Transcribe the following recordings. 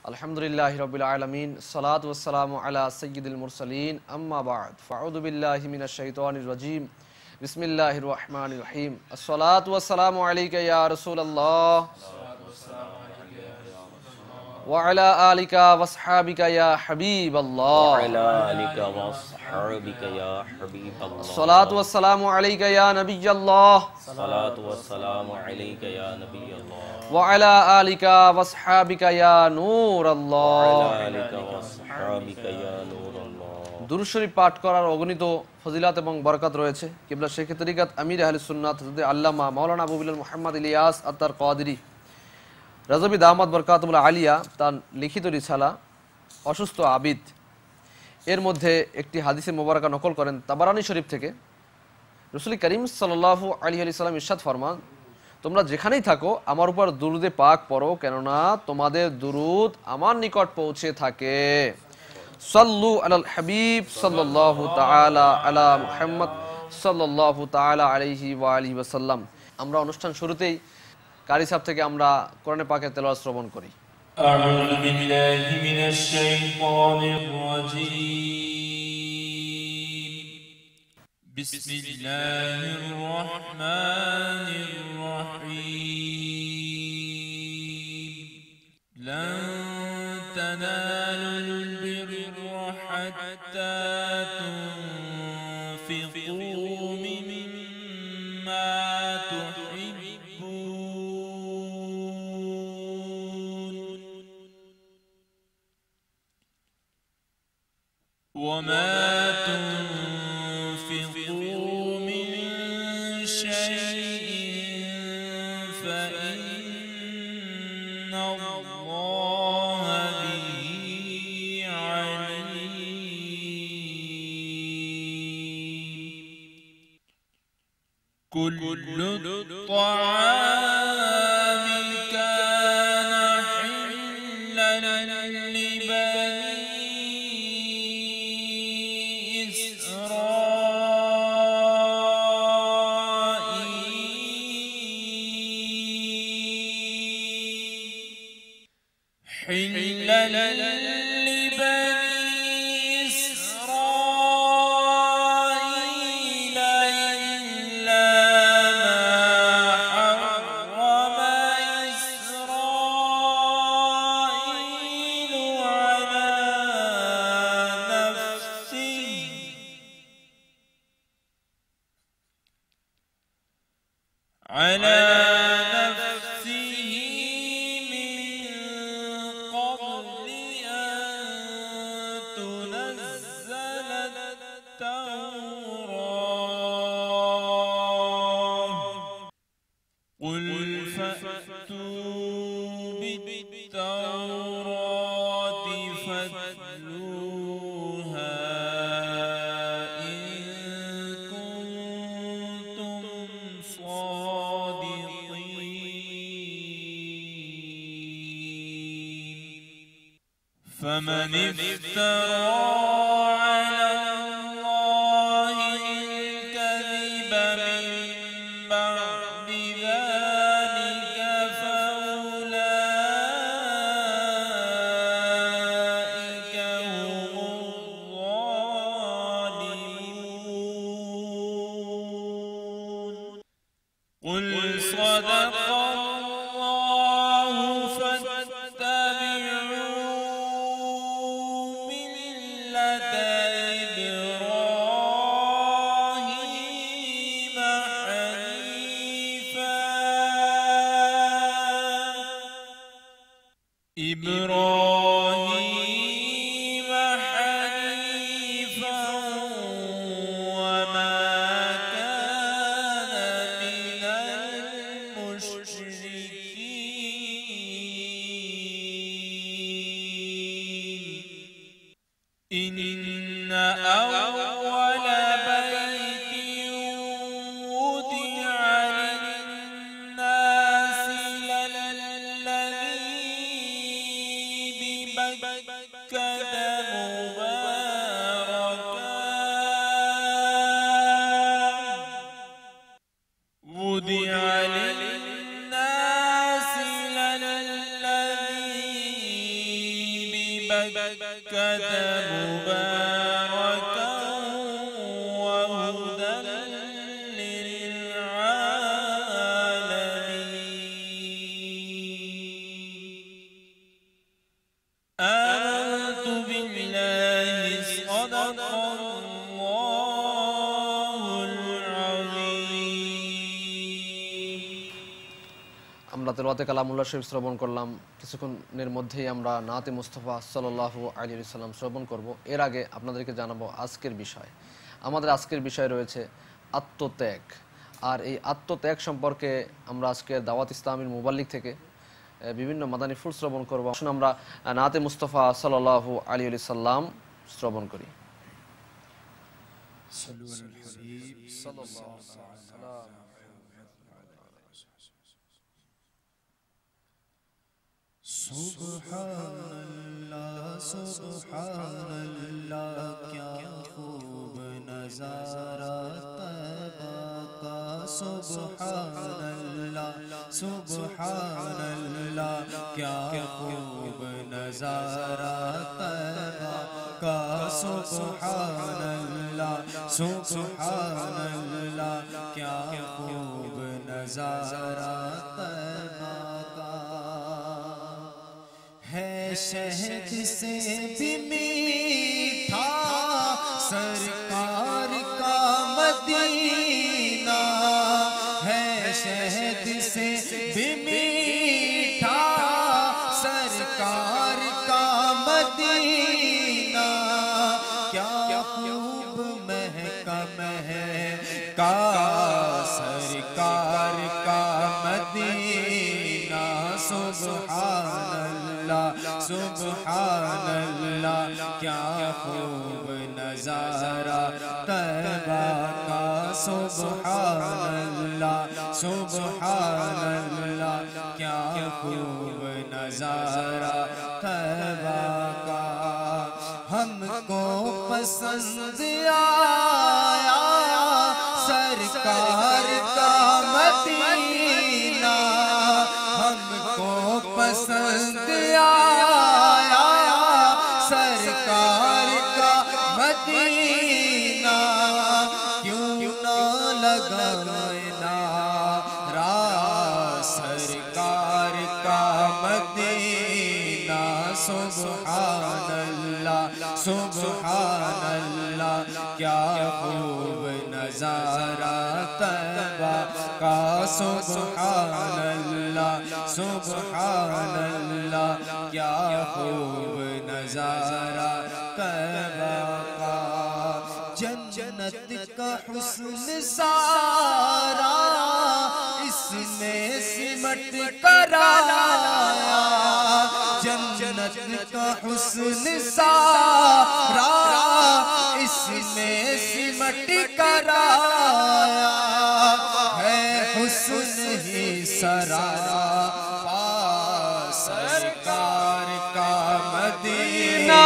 আলহামদুলিল্লাহি রাব্বিল আলামিন সালাতু ওয়াসসালামু আলা সাইয়্যিদিল মুরসালিন আম্মা বা'দ ফাআউযু বিল্লাহি মিনাশ শাইতানির রাজীম বিসমিল্লাহির রহমানির রহিম আসসালাতু ওয়াসসালামু আলাইকা ইয়া রাসূলুল্লাহ ওয়া আলা আলিকা ওয়াসহাবিকা ইয়া হাবিবাল্লাহ ওয়া আলা আলিকা ওয়াসহাবিকা ইয়া হাবিবাল্লাহ আসসালাতু ওয়াসসালামু আলাইকা ইয়া নাবিয়াল্লাহ সালাতু ওয়াসসালামু আলাইকা ইয়া নাবিয়াল্লাহ ওয়া আলা আলিকা ওয়াসহাবিকা ইয়া নূরাল্লাহ ওয়া আলা আলিকা ওয়াসহাবিকা ইয়া নূরাল্লাহ। দুরূদ শরীফ পাঠ করার অগণিত ফজিলাত এবং বরকত রয়েছে। কিবলা শেখ তরিকাত আমির আহলে সুন্নাত হযরত আল্লামা মাওলানা আবু বিলাল মুহাম্মদ ইলিয়াস আত্তার কাদেরী রাজবি দামাত বরকাতুল আলিয়া তার লিখিত রিসালা অসুস্থ আবিদ এর মধ্যে একটি হাদিসে মোবারকা নকল করেন তাবারানী শরীফ থেকে। রাসূল করিম সাল্লাল্লাহু আলাইহি ওয়াসাল্লাম ইরশাদ ফরমান, তোমরা যেখানেই থাকো আমার উপর দুরুদে পাক পড়ো, কেননা তোমাদের দুরুদ আমার নিকট পৌঁছে থাকে। সাল্লু আলাল হাবিব সাল্লাল্লাহু তাআলা আলা মুহাম্মদ সাল্লাল্লাহু তাআলা আলাইহি ওয়া আলিহি ওয়াসাল্লাম। আমরা অনুষ্ঠান শুরুতেই কারি সাহেব থেকে আমরা কোরআনে পাকের তেলাওয়াত শ্রবণ করি। আউযু বিল্লাহি মিনাশ শাইতানির রাজীম। বিসমিল্লাহির রহমানির রহিম। লান তানালুল বিররা হাত্তা তুনফিকু মিম্মা وما تنفقوا من شيء فإن الله به عليم. كل الطعام كان حلا على نفسه من قبل أن تنزل التوراة قل فأتوا بالتوراة فاتلوها إن كنتم فمن افترى على الله الكذب من بعد ذلك فأولئك هم الظالمون. قل صدق الله فاتبعوا إبراهيم حنيفا وما كان من المشركين. إن أول بيت وضع للناس للذي ببكة مباركا وضع للناس للذي ببكة مباركا وهدى للعالمين آمنت بالله صدق الله العظيم আমরা তেলাওয়াতে কালামুল্লাহ শরীফ শ্রবণ করলাম। কিছুক্ষণের মধ্যেই আমরা নাতে মুস্তাফা সাল্লাল্লাহু আলাইহি ওয়াসাল্লাম শ্রবণ করব। এর আগে আপনাদেরকে জানাবো আজকের বিষয়। আমাদের আজকের বিষয় রয়েছে আত্মত্যাগ। আর এই আত্মত্যাগ সম্পর্কে আমরা আজকের দাওয়াত ইসলামীর মুবাল্লিগ থেকে বিভিন্ন মাদানী ফুল শ্রবণ করব। আসুন আমরা নাতে মুস্তাফা সাল্লাল্লাহু আলাইহি ওয়াসাল্লাম শ্রবণ করি। सुब्हानल्लाह सुब्हानल्लाह क्या खूब नज़ारा तैबा का सुब्हानल्लाह सुब्हानल्लाह क्या खूब नज़ारा तैबा का सुब्हानल्लाह सुब्हानल्लाह क्या खूब नज़ारा तैबा है शहद से भी मीठा सरकार का मदीना है शहद से भी मीठा सरकार का मदीना क्या खूब महका महका सरकार का मदीना सुब्हानल्लाह सुब्हानल्लाह क्या खूब नज़ारा तैबा का सुब्हानल्लाह सुब्हानल्लाह क्या खूब नज़ारा तैबा का हमको पसंद आया सरकार का मदीना हमको पसंद आया सरकार का मदीना क्यों ना लगाए नारा सरकार का मदीना सुब्हानल्लाह सुब्हानल्लाह क्या खूब नज़ारा तैबा का सुब्हानल्लाह सुब्हानल्लाह क्या खूब नज़ारा तैबा का जन्नत का हुस्न सारा इसमें सिमट कर आया जन्नत का हुस्न सारा इसमें सिमट कर आया है हुस्न ही सरारा सरकार का मदीना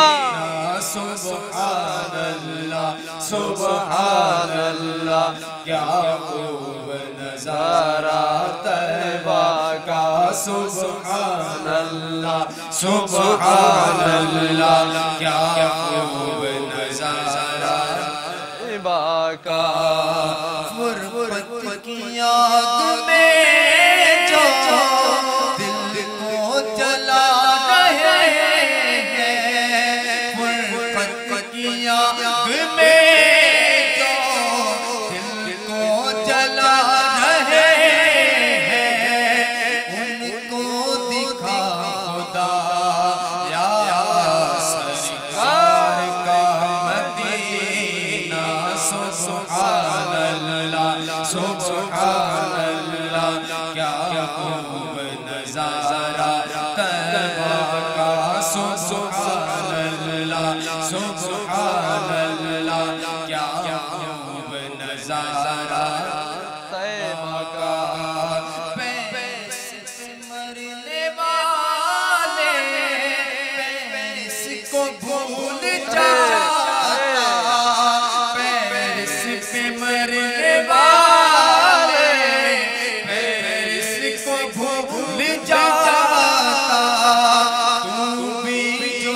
सुब्हानल्लाह सुब्हानल्लाह क्या खूब नज़ारा तैबा का सुब्हानल्लाह सुब्हानल्लाह क्या खूब नज़ारा तैबा का फुरफुर की आग में जो दिल को जला रहे हैं फुरफुर की आग में जो दिल को जला रहे हैं उनको दिखा खुदा या सरकार का मदीना सुब्हानल्लाह सुब्हानल्लाह क्या खूब नज़ारा तैबा का सुब्हानल्लाह सुब्हानल्लाह क्या खूब नज़ारा तैबा का पैसे मरने वाले पैसे को भूल जाता पैसे पे मरने वाले पैसे को भूल जाता तू भी जो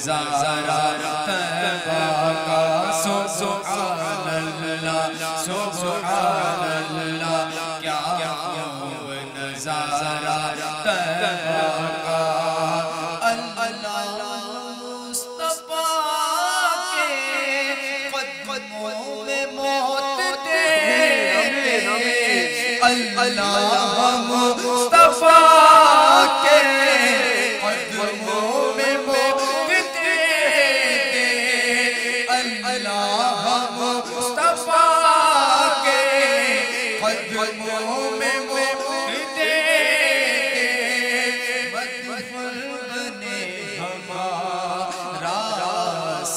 नजारा तैबा का सुभान अल्लाह सुभान अल्लाह क्या खूब नजारा तैबा का अल्लाह मुस्तफा के कदमों में मौत दे अल्लाह मुस्तफा के कदमों में मौत दे अल्लाह मुस्तफा के कदमों में मौत दे बने हमारा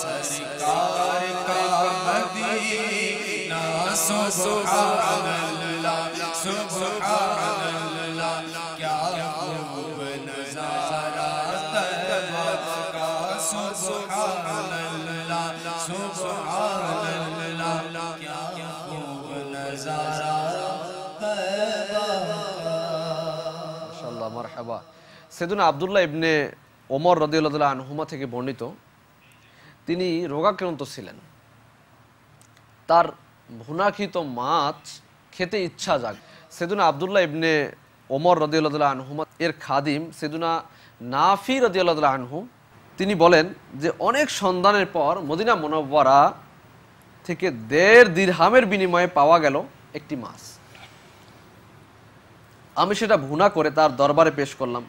सरकार का मदीना सुभान अल्लाह सुभान अल्लाह क्या खूब नजारा तैबा का सुभान अल्लाह सुभान अल्लाह क्या खूब नजारा तैबा মাশাআল্লাহ মারহাবা। সৈয়দনা আব্দুল্লাহ ইবনে ওমর রাদিয়াল্লাহু তাআলা আনহুমা থেকে বর্ণিত, তিনি রোগাক্রান্ত ছিলেন। তার ভুনাখিত মাছ খেতে ইচ্ছা জাগ। সৈয়দনা আব্দুল্লাহ ইবনে ওমর রাদিয়াল্লাহু তাআলা আনহুমা এর খাদিম সৈয়দনা নাফি রাদিয়াল্লাহু তাআলা আনহু তিনি বলেন যে অনেক সন্ধানের পর মদিনা মুনাওয়ারা থেকে 1.5 দিরহামের বিনিময়ে পাওয়া গেল একটি মাছ। আমি সেটা ভুনা করে তার দরবারে পেশ করলাম।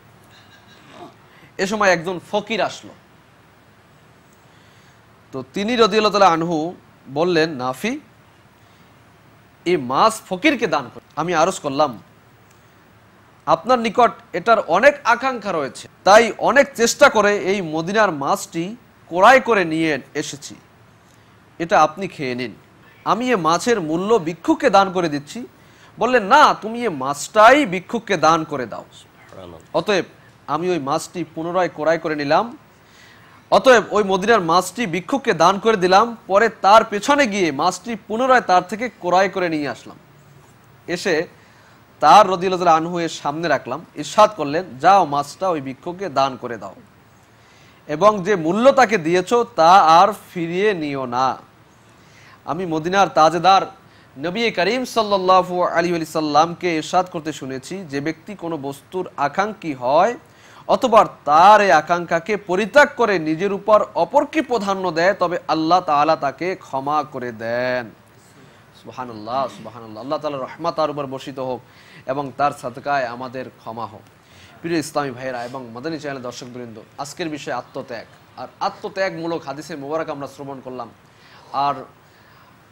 এ সময় একজন ফকির আসলো। তো তিনি রাদিয়াল্লাহু তাআলা আনহু বললেন, নাফি, এই মাছ ফকিরকে দান করুন। আমি আরজ করলাম, আপনার নিকট এটার অনেক আকাঙ্ক্ষা রয়েছে, তাই অনেক চেষ্টা করে এই মদিনার মাছটি ক্রয় করে নিয়ে এসেছি, এটা আপনি খেয়ে নিন। আমি এ মাছের মূল্য ভিক্ষুককে দান করে দিচ্ছি। বললেন, না, তুমি এ মাছটাই ভিক্ষুককে দান করে দাও। অতএব আমি ওই মাছটি পুনরায় ক্রয় করে নিলাম। অতএব ওই মদিনার মাছটি ভিক্ষুককে দান করে দিলাম। পরে তার পেছনে গিয়ে মাছটি পুনরায় তার থেকে ক্রয় করে নিয়ে আসলাম। এসে তার রাদিয়াল্লাহু তাআলা আনহু এর সামনে রাখলাম। ইরশাদ করলেন, যাও মাছটা ওই ভিক্ষুককে দান করে দাও এবং যে মূল্য তাকে দিয়েছো তা আর ফিরিয়ে নিও না। আমি মদিনার তাজেদার নবী করিম সাল্লাল্লাহু আলাইহি ওয়াসাল্লামকে ইরশাদ করতে শুনেছি, যে ব্যক্তি কোনো বস্তুর আকাঙ্ক্ষী হয় অথবা তার এই আকাঙ্ক্ষাকে পরিত্যাগ করে নিজের উপর অপরকে প্রাধান্য দেয়, তবে আল্লাহ তাআলা তাকে ক্ষমা করে দেন। সুবহানাল্লাহ সুবহানাল্লাহ। আল্লাহ তাআলার রহমত তার উপর বর্ষিত হোক এবং তার সাদকায় আমাদের ক্ষমা হোক। প্রিয় ইসলামী ভাইরা এবং মাদানী চ্যানেল দর্শকবৃন্দ, আজকের বিষয় আত্মত্যাগ। আর আত্মত্যাগমূলক হাদিসে মুবারক আমরা শ্রবণ করলাম, আর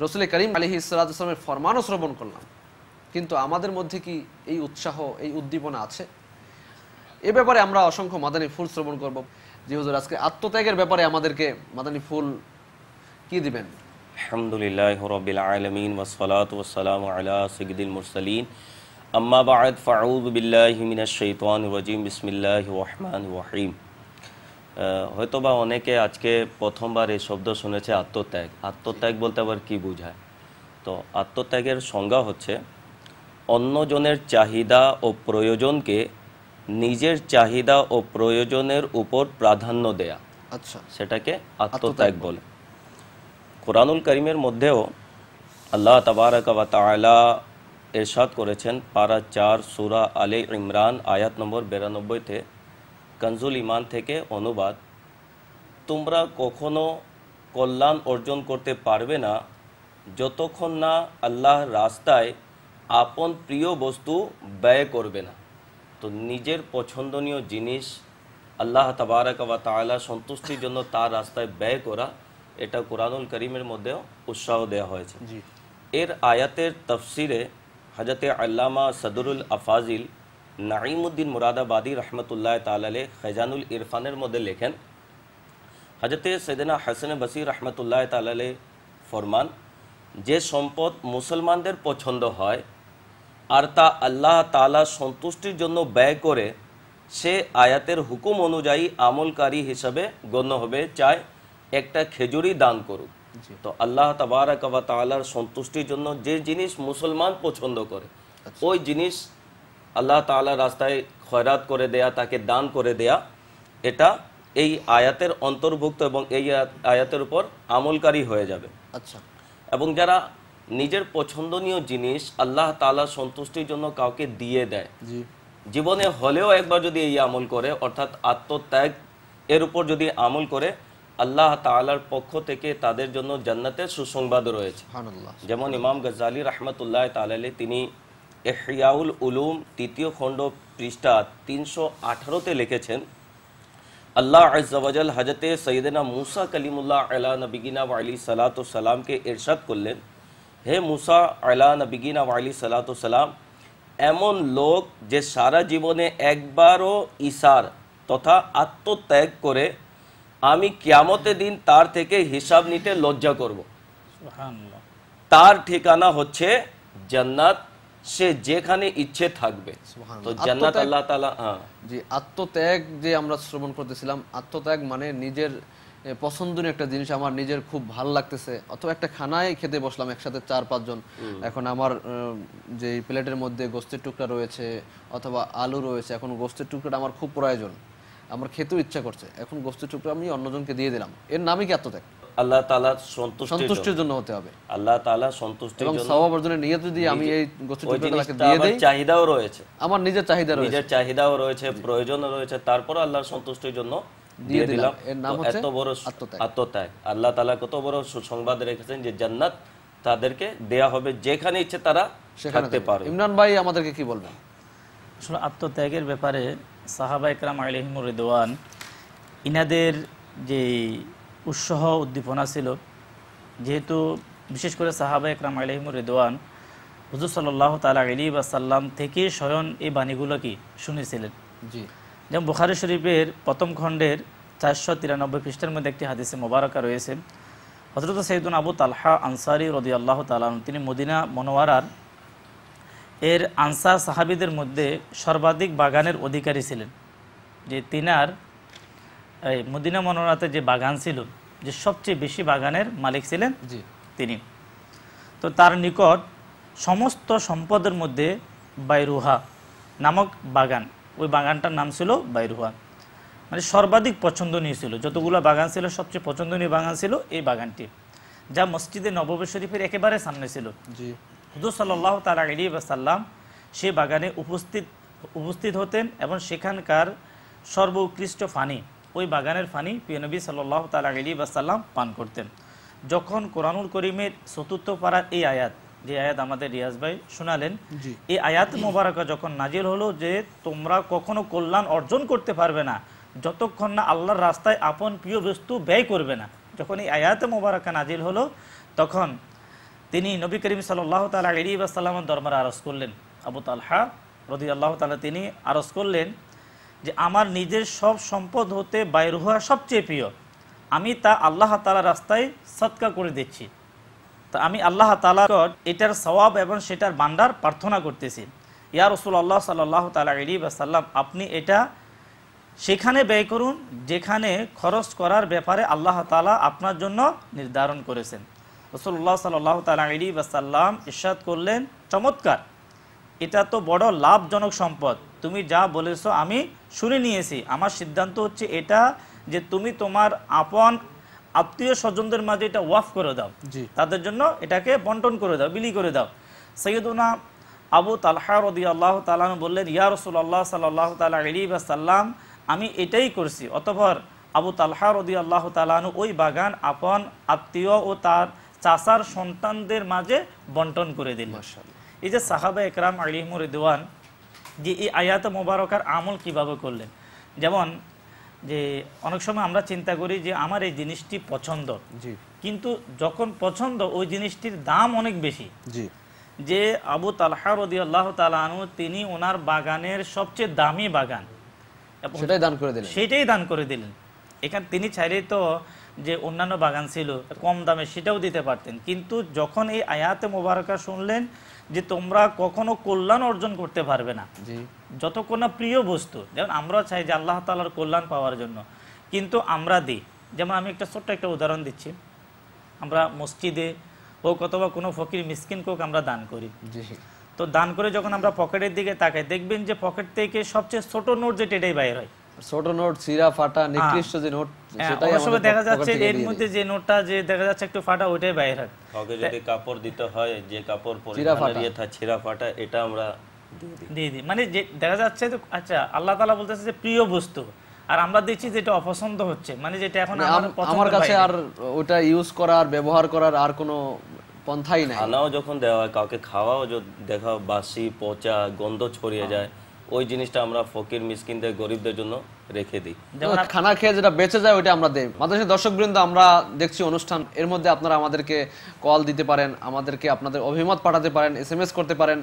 রাসূল করিম আলাইহিস সালাতু ওয়াস সালামের ফরমানও শ্রবণ করলাম। কিন্তু আমাদের মধ্যে কি এই উৎসাহ, এই উদ্দীপনা আছে? এ ব্যাপারে আমরা অসংখ্য মাদানী ফুল শ্রবণ করব। জি হুজুর, আজকে আত্মত্যাগের ব্যাপারে আমাদেরকে মাদানী ফুল কি দিবেন? আলহামদুলিল্লাহি রাব্বিল আলামিন ওয়াসসালাতু ওয়াসসালামু আলা সাইয়্যিদিল মুরসালিন, আম্মা বা'দ, ফাআউযু বিল্লাহি মিনাশ শাইতানির রাজীম, বিসমিল্লাহির রহমানির রহিম। হয়তোবা অনেকে আজকে প্রথমবার এই শব্দ শুনেছে আত্মত্যাগ। আত্মত্যাগ বলতে আবার কি বোঝায়? তো আত্মত্যাগের সংজ্ঞা হচ্ছে অন্যজনের চাহিদা ও প্রয়োজনকে নিজের চাহিদা ও প্রয়োজনের উপর প্রাধান্য দেয়া, আচ্ছা, সেটাকে আত্মত্যাগ বলে। কোরআনুল কারীমের মধ্যেও আল্লাহ তাবারাকা ওয়া তাআলা ইরশাদ করেছেন, পারা 4 সূরা আলে ইমরান আয়াত নম্বর 92-তে, কনজুল ঈমান থেকে অনুবাদ, তোমরা কখনো কল্যাণ অর্জন করতে পারবে না যতক্ষণ না আল্লাহর রাস্তায় আপন প্রিয় বস্তু ব্যয় করবে না। তো নিজের পছন্দনীয় জিনিস আল্লাহ তাবারাকা ওয়া তাআলা সন্তুষ্টির জন্য তার রাস্তায় ব্যয় করা, এটা কোরআনুল কারীমের মধ্যেও উৎসাহ দেওয়া হয়েছে। এর আয়াতের তাফসিরে হযরতে আল্লামা সদরুল আফাজিল নাঈমুদ্দিন মুরাদাবাদী রহমতুল্লাহ তাআলা আলাইহি খাজানুল ইরফানের মধ্যে লেখেন, হযরতে সাইয়েদনা হাসান বসরি রহমতুল্লাহ তাআলা আলাইহি ফরমান, যে সম্পদ মুসলমানদের পছন্দ হয় আর তা আল্লাহ তাআলা সন্তুষ্টির জন্য ব্যয় করে, সে আয়াতের হুকুম অনুযায়ী আমলকারী হিসাবে গণ্য হবে, চায় একটা খেজুরি দান করুক। তো আল্লাহ তাবারাকা ওয়া তাআলার সন্তুষ্টির জন্য যে জিনিস মুসলমান পছন্দ করে, ওই জিনিস আল্লাহ তাআলার রাস্তায় খয়রাত করে দেয়া, তাকে দান করে দেয়া, এটা এই আয়াতের অন্তর্ভুক্ত এবং এই আয়াতের উপর আমলকারী হয়ে যাবে। আচ্ছা। এবং যারা নিজের পছন্দনীয় জিনিস আল্লাহ তাআলার সন্তুষ্টির জন্য কাউকে দিয়ে দেয়, জি, জীবনে হলেও একবার যদি এই আমল করে, অর্থাৎ আত্মত্যাগ এর উপর যদি আমল করে, আল্লাহ তাআলার পক্ষ থেকে তাদের জন্য জান্নাতের সুসংবাদ রয়েছে। সুবহানাল্লাহ। যেমন ইমাম গজ্জালি রাহমাতুল্লাহ তাআলা আলাইহি তিনি ইহয়াউল উলুম ৩য় খণ্ড পৃষ্ঠা ৩১৮-তে লিখেছেন, আল্লাহ আযজা ওয়া জাল হযরতে সাইয়েদনা মুসা কালিমুল্লাহ আলা নবিগিনা ওয়া আলাইহি সালাতু সালামকে ইরশাদ করলেন, হে মুসা আলা নবিগিনা ওয়া আলাইহি সালাতু সালাম, এমন লোক যে সারা জীবনে একবারও ইসার তথা আত্মত্যাগ করে আমি কিয়ামতের দিন তার থেকে হিসাব নিতে লজ্জা করব, সুবহানাল্লাহ, তার ঠিকানা হচ্ছে জান্নাত, সে যেখানে ইচ্ছে থাকবে। তো জান্নাত আল্লাহ তাআলা, জি, আত্মত্যাগ যে আমরা শ্রবণ করতেছিলাম, আত্মত্যাগ মানে নিজের পছন্দনীয় একটা জিনিস আমার নিজের খুব ভালো লাগতেছে, অথবা একটা খানায় খেতে বসলাম একসাথে 4-5 জন, এখন আমার যে প্লেটের মধ্যে গোস্তের টুকরা রয়েছে অথবা আলু রয়েছে, এখন গোস্তের টুকরাটা আমার খুব প্রয়োজন, আমার খেতেও ইচ্ছা করছে, এখন গোস্তের টুকরা আমি অন্যজনকে দিয়ে দিলাম, এর নামই কি আত্মত্যাগ? আল্লাহ তাআলার সন্তুষ্টির জন্য হতে হবে, আল্লাহ তাআলা সন্তুষ্টির এবং জন্য, সওয়াব অর্জনের নিয়ত যদি আমি এই গোস্তের টুকরাটাকে দিয়ে দেই, চাহিদাও রয়েছে, আমার নিজের চাহিদা রয়েছে, নিজের চাহিদাও রয়েছে, প্রয়োজনও রয়েছে, তারপর আল্লাহর সন্তুষ্টির জন্য দিয়ে দিলাম, এর নাম হচ্ছে এত বড় আত্মত্যাগ। আল্লাহ তাআলা কত বড় সুসংবাদ রেখেছেন যে জান্নাত তাদেরকে দেয়া হবে, যেখানে ইচ্ছে তারা থাকতে পারবে। ইমরান ভাই আমাদেরকে কি বলবেন? আসলে আত্মত্যাগের ব্যাপারে সাহাবা ইকরাম আলাইহিমুর রিদওয়ান ইনাদের যে উৎসাহ উদ্দীপনা ছিল, যেহেতু বিশেষ করে সাহাবা ইকরাম আলাইহিমুর রিদওয়ান হুজুর সাল্লাল্লাহু তাআলা আলাইহি ওয়াসাল্লাম থেকে স্বয়ং এই বাণীগুলো কি শুনেছিলেন। জি, যেমন বুখারী শরীফের প্রথম খণ্ডের 493 পৃষ্ঠার মধ্যে একটি হাদিসে মোবারকা রয়েছে, হযরত সাইয়েদুনা আবু তালহা আনসারী রাদিয়াল্লাহু তাআলা তিনি মদিনা মুনাওয়ারার এর আনসার সাহাবীদের মধ্যে সর্বাধিক বাগানের অধিকারী ছিলেন, যে তিনার এই মদিনা মুনাওয়ারাতে যে বাগান ছিল, যে সবচেয়ে বেশি বাগানের মালিক ছিলেন জি, তিনি। তো তার নিকট সমস্ত সম্পদের মধ্যে বাইরুহা নামক বাগান, ওই বাগানটার নাম ছিল বাইরুহা, মানে সর্বাধিক পছন্দনীয় ছিল, যতগুলো বাগান ছিল সবচেয়ে পছন্দনীয় বাগান ছিল এই বাগানটি, যা মসজিদে নববী শরীফের একেবারে সামনে ছিল। জি, হুজুর সাল্লাল্লাহু তাআলা আলাইহি ওয়াসাল্লাম সেই বাগানে উপস্থিত হতেন এবং সেখানকার সর্বোৎকৃষ্ট পানি, ওই বাগানের পানি প্রিয় নবী সাল্লাল্লাহু তাআলা আলাইহি ওয়াসাল্লাম পান করতেন। যখন কোরআনুল কারীমের ৪র্থ পারার এই আয়াত, যে আয়াত আমাদের রিয়াজ ভাই শোনালেন, এই আয়াত মোবারকা যখন নাজিল হলো যে তোমরা কখনো কল্যাণ অর্জন করতে পারবে না যতক্ষণ না আল্লাহর রাস্তায় আপন প্রিয় বস্তু ব্যয় করবে না, যখন এই আয়াত মোবারকা নাজিল হলো, তখন তিনি নবী করিম সাল্লাল্লাহু তাআলা আলাইহি ওয়াসাল্লামের দরবারে আরজ করলেন। আবু তালহা রাদিয়াল্লাহু তাআলা তিনি আরজ করলেন যে আমার নিজের সব সম্পদ হতে বাইরুহা সবচেয়ে প্রিয়, আমি তা আল্লাহ তাআলার রাস্তায় সদকা করে দিচ্ছি, তা আমি আল্লাহ তাআলার এটার সওয়াব এবং সেটার ভান্ডার প্রার্থনা করতেছি। ইয়া রাসূলুল্লাহ সাল্লাল্লাহু তাআলা আলাইহি ওয়াসাল্লাম, আপনি এটা সেখানে ব্যয় করুন যেখানে খরচ করার ব্যাপারে আল্লাহ তাআলা আপনার জন্য নির্ধারণ করেছেন। রাসূলুল্লাহ সাল্লাল্লাহু তাআলা আলাইহি ওয়াসাল্লাম ইরশাদ করলেন, চমৎকার, এটা তো বড় লাভজনক সম্পদ, তুমি যা বলেছো আমি শুনে নিয়েছি, আমার সিদ্ধান্ত হচ্ছে এটা যে তুমি তোমার আপন আত্মীয় স্বজনদের মাঝে এটা ওয়াফ করে দাও, তাদের জন্য এটাকে বন্টন করে দাও, বিলি করে দাও। সাইয়েদুনা আবু তালহা রাদিয়াল্লাহু তাআলা বললেন, ইয়া রাসূলুল্লাহ সাল্লাল্লাহু তাআলা আলাইহি ওয়াসাল্লাম, আমি এটাই করছি। অতঃপর আবু তালহা রাদিয়াল্লাহু তাআলা ওই বাগান আপন আত্মীয় ও তার চাচার সন্তানদের মাঝে বন্টন করে দিলেন। এই যে সাহাবা একরাম আলাইহিমুর রিদওয়ান যে এই আয়াত মোবারকার আমল কিভাবে করলেন, যেমন যে অনেক সময় আমরা চিন্তা করি যে আমার এই জিনিসটি পছন্দ, কিন্তু যখন পছন্দ ওই জিনিসটির দাম অনেক বেশি। যে আবু তালহা রাদিয়াল্লাহু তাআলা আনহু তিনি ওনার বাগানের সবচেয়ে দামি বাগান সেটাই দান করে দিলেন। এখানে তিনি চাইলে তো যে অন্যান্য বাগান ছিল কম দামে সেটাও দিতে পারতেন, কিন্তু যখন এই আয়াতে মোবারকা শুনলেন যে তোমরা কখনো কল্যাণ অর্জন করতে পারবে না যতক্ষণ না প্রিয় বস্তু, যেমন আমরা চাই যে আল্লাহ তাআলার কল্যাণ পাওয়ার জন্য, কিন্তু আমরা দিই। যেমন আমি ছোট্ট একটা উদাহরণ দিচ্ছি, আমরা মসজিদে হোক অথবা কোনো ফকির মিসকিনকে হোক আমরা দান করি, তো দান করে যখন আমরা পকেটের দিকে তাকাই দেখবেন যে পকেট থেকে সবচেয়ে ছোট নোট যেটা এটাই বাইর হয়, ছোট নোট, ছিঁড়া ফাটা নিকৃষ্ট যে নোট, সেটাই অনেক সময় আমাদের দেখা পকেট যাচ্ছে থেকে এর দিয়ে মধ্যে যে নোটটা যে দেখা যাচ্ছে একটু ফাটা, ওইটাই বাইরে হয়। কাউকে যদি কাপড় দিতে হয়, যে কাপড় পরিধানের ইয়ে থাকে ছিঁড়া ফাটা, এটা আমরা দিয়ে দিই। মানে যে দেখা যাচ্ছে যে আচ্ছা আল্লাহ তাআলা বলতেছে যে প্রিয় বস্তু, আর আমরা দেখছি যে এটা অপছন্দ হচ্ছে, মানে যেটা এখন আমার আমার পছন্দের কাছে বাইরে। আর ওটা ইউজ করার, ব্যবহার করার আর কোনো পন্থাই নাই। খানাও যখন দেওয়া হয়, কাউকে খাওয়াও দেখা বাসি পচা গন্ধ ছড়িয়ে যায়, ওই জিনিসটা আমরা ফকির মিসকিনদের গরিবদের জন্য রেখে দিই। খানা খেয়ে যেটা বেঁচে যায় ওইটা আমরা দেই। মাদ্রাসার দর্শকবৃন্দ, আমরা দেখছি অনুষ্ঠান, এর মধ্যে আপনারা আমাদেরকে কল দিতে পারেন, আমাদেরকে আপনাদের অভিমত পাঠাতে পারেন, SMS করতে পারেন।